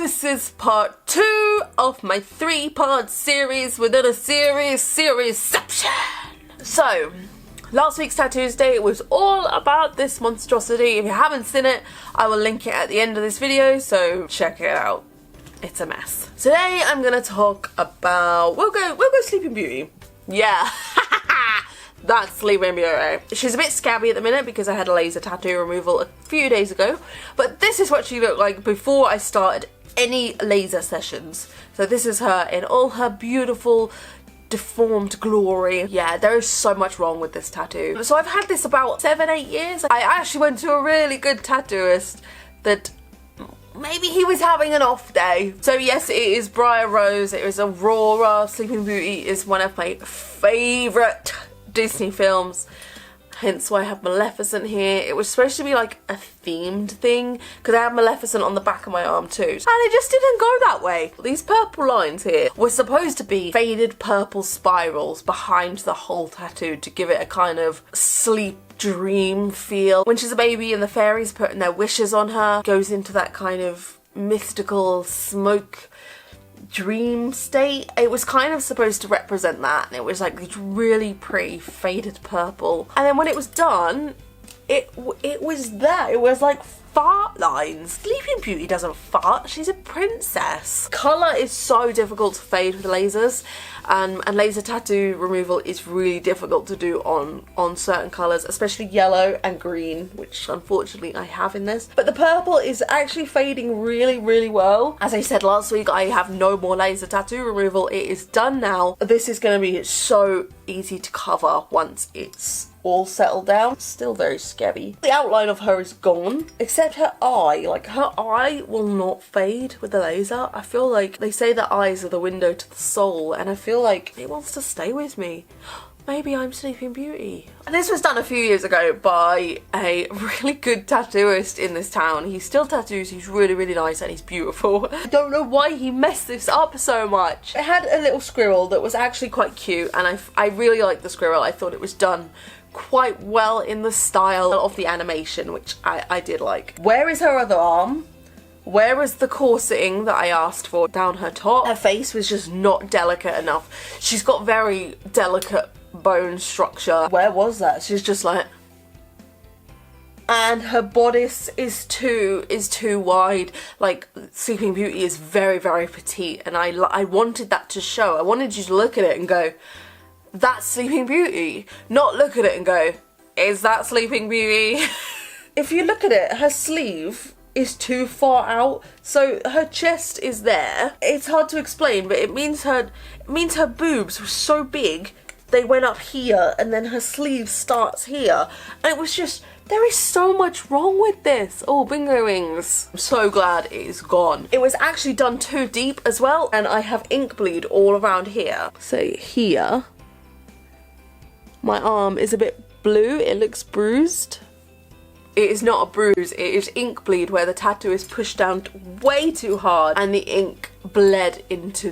this is part 2 of my 3-part series within a seriesception. So, last week's Tattuesday was all about this monstrosity. If you haven't seen it, I will link it at the end of this video, so check it out. It's a mess. Today I'm gonna talk about, we'll go Sleeping Beauty. Yeah, that's Sleeping Beauty. She's a bit scabby at the minute because I had a laser tattoo removal a few days ago, but this is what she looked like before I started any laser sessions. So this is her in all her beautiful deformed glory. Yeah, there is so much wrong with this tattoo. So I've had this about 7-8 years. I actually went to a really good tattooist that maybe he was having an off day. So yes, it is Briar Rose, it is Aurora. Sleeping Beauty is one of my favourite Disney films, hence why I have Maleficent here. It was supposed to be like a themed thing because I have Maleficent on the back of my arm too, and it just didn't go that way. These purple lines here were supposed to be faded purple spirals behind the whole tattoo to give it a kind of sleep dream feel. When she's a baby and the fairies putting their wishes on her, goes into that kind of mystical smoke dream state. It was kind of supposed to represent that, and it was like this really pretty faded purple, and then when it was done, it was there. It was like fart lines. Sleeping Beauty doesn't fart, she's a princess. Colour is so difficult to fade with lasers, and laser tattoo removal is really difficult to do on certain colours, especially yellow and green, which unfortunately I have in this. But the purple is actually fading really well. As I said last week, I have no more laser tattoo removal. It is done now. This is going to be so easy to cover once it's all settled down. Still very scabby. The outline of her is gone, except her eye. Like, her eye will not fade with the laser. I feel like they say that eyes are the window to the soul, and I feel like it wants to stay with me. Maybe I'm Sleeping Beauty. And this was done a few years ago by a really good tattooist in this town. He still tattoos, he's really nice, and he's beautiful. I don't know why he messed this up so much. It had a little squirrel that was actually quite cute, and I really liked the squirrel. I thought it was done quite well in the style of the animation, which I did like. Where is her other arm? Where is the corseting that I asked for down her top? Her face was just not delicate enough. She's got very delicate bone structure. Where was that? She's just like, and her bodice is too wide. Like, Sleeping Beauty is very petite, and I wanted that to show. I wanted you to look at it and go, that's Sleeping Beauty. Not look at it and go, is that Sleeping Beauty? If you look at it, her sleeve is too far out, so her chest is there. It's hard to explain, but it means her boobs were so big they went up here, and then her sleeve starts here, and it was just, there is so much wrong with this. Oh, bingo wings. I'm so glad it is gone. It was actually done too deep as well, and I have ink bleed all around here. So here, my arm is a bit blue, it looks bruised. It is not a bruise, it is ink bleed where the tattoo is pushed down way too hard and the ink bled into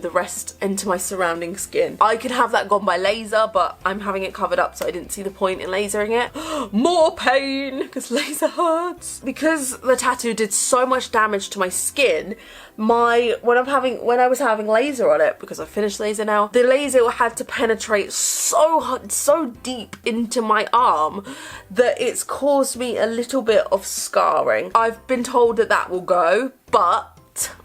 my surrounding skin. I could have that gone by laser, but I'm having it covered up, so I didn't see the point in lasering it. More pain, because laser hurts. Because the tattoo did so much damage to my skin, when I was having laser on it, because I finished laser now, the laser had to penetrate so deep into my arm that it's caused me a little bit of scarring. I've been told that that will go, but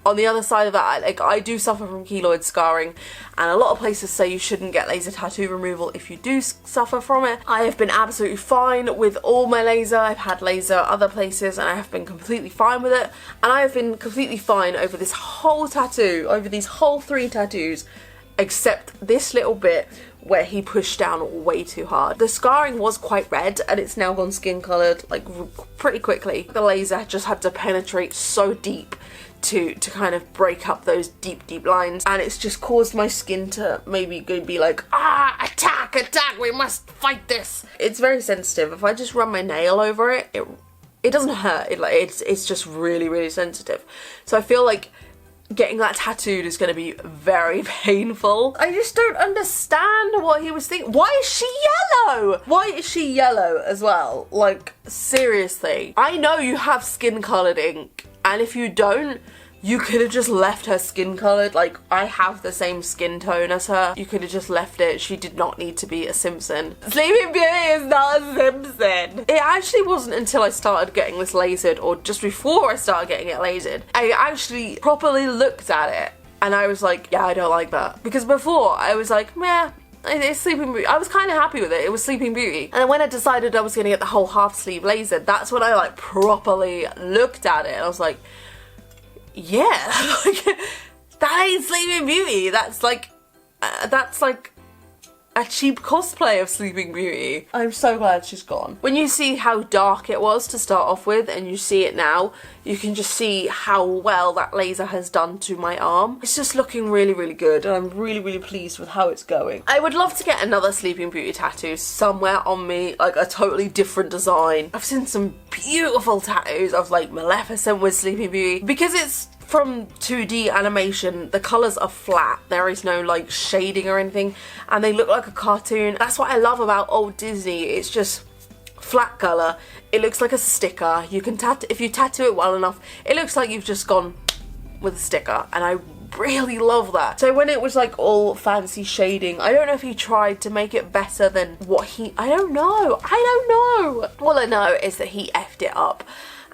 on the other side of that, like, I do suffer from keloid scarring, and a lot of places say you shouldn't get laser tattoo removal if you do suffer from it. I have been absolutely fine with all my laser. I've had laser other places and I have been completely fine with it, and I have been completely fine over this whole tattoo, over these whole 3 tattoos, except this little bit where he pushed down way too hard. The scarring was quite red, and it's now gone skin coloured like pretty quickly. The laser just had to penetrate so deep to kind of break up those deep lines, and it's just caused my skin to maybe be like, attack, we must fight this. It's very sensitive. If I just run my nail over it, it doesn't hurt. It's just really sensitive. So I feel like getting that tattooed is going to be very painful. I just don't understand what he was thinking. Why is she yellow? Why is she yellow as well? Like, seriously. I know you have skin coloured ink, and if you don't, You could have just left her skin coloured. Like, I have the same skin tone as her. You could have just left it. She did not need to be a Simpson. Sleeping Beauty is not a Simpson. It actually wasn't until I started getting this lasered, or just before I started getting it lasered, I actually properly looked at it and I was like, yeah, I don't like that. Because before I was like, meh, it's Sleeping Beauty. I was kind of happy with it. It was Sleeping Beauty. And then when I decided I was going to get the whole half sleeve lasered, that's when I like properly looked at it and I was like, yeah, like, that ain't Sleeping Beauty. That's like a cheap cosplay of Sleeping Beauty. I'm so glad she's gone. When you see how dark it was to start off with and you see it now, you can just see how well that laser has done to my arm. It's just looking really, really good and I'm really, really pleased with how it's going. I would love to get another Sleeping Beauty tattoo somewhere on me, like a totally different design. I've seen some beautiful tattoos of like Maleficent with Sleeping Beauty. Because it's from 2D animation, the colours are flat. There is no like shading or anything and they look like a cartoon. That's what I love about old Disney. It's just flat colour. It looks like a sticker. You can if you tattoo it well enough, it looks like you've just gone with a sticker and I really love that. So when it was like all fancy shading, I don't know if he tried to make it better than what I don't know. All I know is that he effed it up.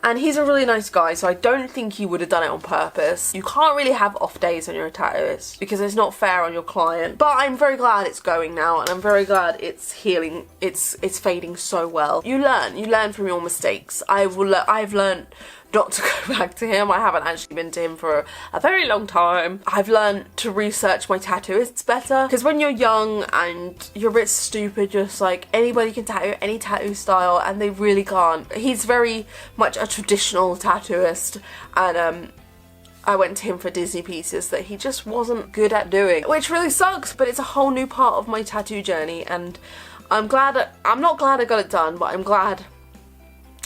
And he's a really nice guy, so I don't think he would have done it on purpose. You can't really have off days when you're a tattooist because it's not fair on your client. But I'm very glad it's going now, and I'm very glad it's healing. It's fading so well. You learn from your mistakes. I've learned not to go back to him. I haven't actually been to him for a very long time. I've learned to research my tattooists better because when you're young and you're a bit stupid, you're just like, anybody can tattoo any tattoo style and they really can't. He's very much a traditional tattooist and I went to him for Disney pieces that he just wasn't good at doing, which really sucks, but it's a whole new part of my tattoo journey and I'm not glad I got it done, but I'm glad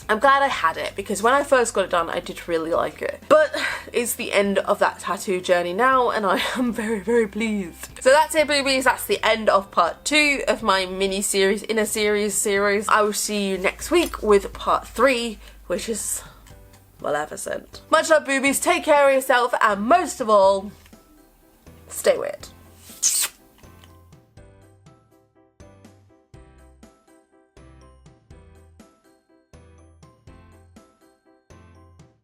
I had it because when I first got it done, I did really like it. But it's the end of that tattoo journey now and I am very, very pleased. So that's it, boobies. That's the end of part 2 of my mini-series, in a series. I will see you next week with part 3, which is Maleficent. Much love, boobies. Take care of yourself and most of all, stay weird.